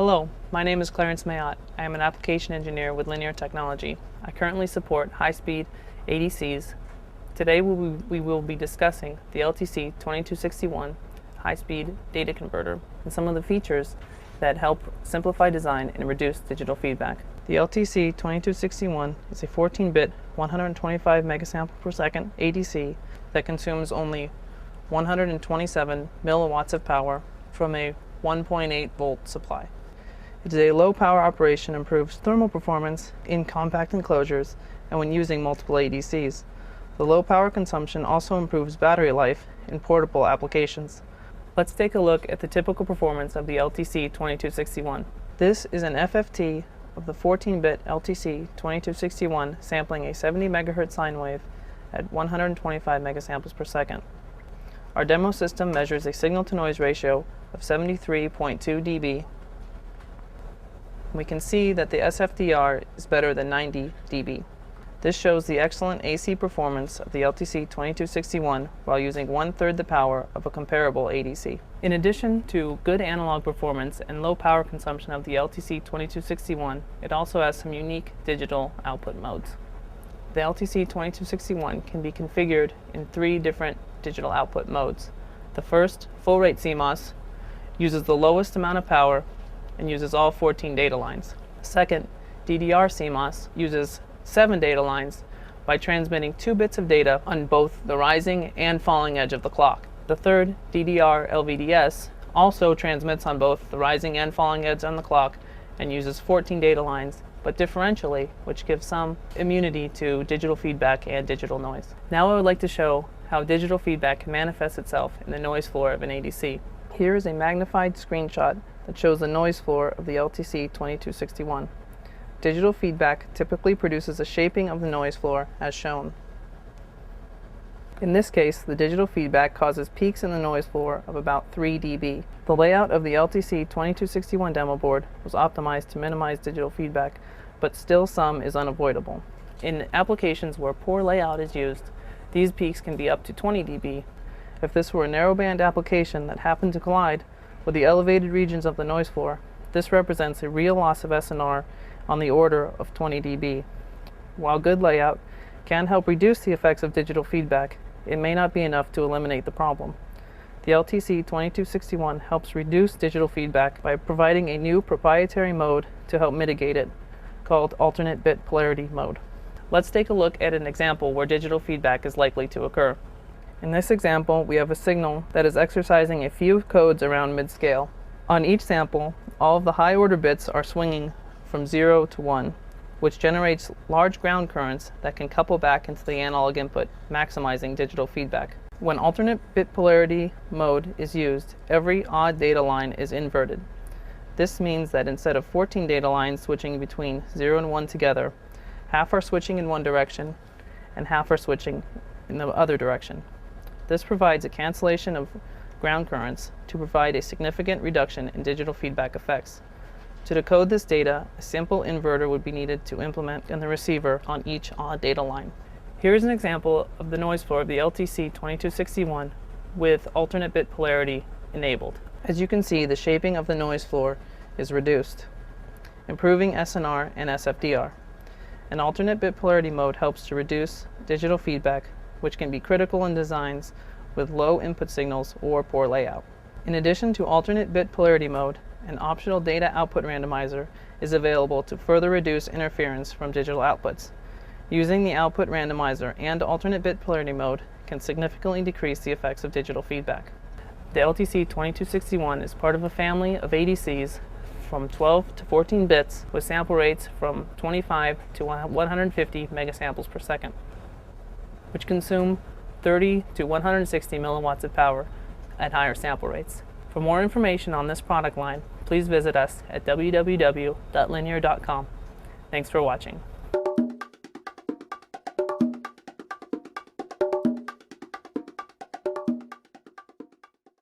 Hello, my name is Clarence Mayotte. I am an application engineer with Linear Technology. I currently support high-speed ADCs. Today we will be discussing the LTC2261 high-speed data converter and some of the features that help simplify design and reduce digital feedback. The LTC2261 is a 14-bit 125 megasample per second ADC that consumes only 127 milliwatts of power from a 1.8 volt supply. It is a low power operation, improves thermal performance in compact enclosures and when using multiple ADCs. The low power consumption also improves battery life in portable applications. Let's take a look at the typical performance of the LTC2261. This is an FFT of the 14-bit LTC2261 sampling a 70 MHz sine wave at 125 megasamples per second. Our demo system measures a signal-to-noise ratio of 73.2 dB. We can see that the SFDR is better than 90 dB. This shows the excellent AC performance of the LTC2261 while using 1/3 the power of a comparable ADC. In addition to good analog performance and low power consumption of the LTC2261, it also has some unique digital output modes. The LTC2261 can be configured in 3 different digital output modes. The first, full rate CMOS, uses the lowest amount of power and uses all 14 data lines. Second, DDR CMOS uses 7 data lines by transmitting 2 bits of data on both the rising and falling edge of the clock. The third, DDR LVDS, also transmits on both the rising and falling edge on the clock and uses 14 data lines, but differentially, which gives some immunity to digital feedback and digital noise. Now I would like to show how digital feedback can manifest itself in the noise floor of an ADC. Here is a magnified screenshot that shows the noise floor of the LTC2261. Digital feedback typically produces a shaping of the noise floor as shown. In this case, the digital feedback causes peaks in the noise floor of about 3 dB. The layout of the LTC2261 demo board was optimized to minimize digital feedback, but still some is unavoidable. In applications where poor layout is used, these peaks can be up to 20 dB. If this were a narrowband application that happened to collide with the elevated regions of the noise floor, this represents a real loss of SNR on the order of 20 dB. While good layout can help reduce the effects of digital feedback, it may not be enough to eliminate the problem. The LTC2261 helps reduce digital feedback by providing a new proprietary mode to help mitigate it, called alternate bit polarity mode. Let's take a look at an example where digital feedback is likely to occur. In this example, we have a signal that is exercising a few codes around mid-scale. On each sample, all of the high order bits are swinging from 0 to 1, which generates large ground currents that can couple back into the analog input, maximizing digital feedback. When alternate bit polarity mode is used, every odd data line is inverted. This means that instead of 14 data lines switching between 0 and 1 together, half are switching in one direction and half are switching in the other direction. This provides a cancellation of ground currents to provide a significant reduction in digital feedback effects. To decode this data, a simple inverter would be needed to implement in the receiver on each odd data line. Here is an example of the noise floor of the LTC2261 with alternate bit polarity enabled. As you can see, the shaping of the noise floor is reduced, improving SNR and SFDR. An alternate bit polarity mode helps to reduce digital feedback, which can be critical in designs with low input signals or poor layout. In addition to alternate bit polarity mode, an optional data output randomizer is available to further reduce interference from digital outputs. Using the output randomizer and alternate bit polarity mode can significantly decrease the effects of digital feedback. The LTC2261 is part of a family of ADCs from 12 to 14 bits with sample rates from 25 to 150 megasamples per second, which consume 30 to 160 milliwatts of power at higher sample rates. For more information on this product line, please visit us at www.linear.com. Thanks for watching.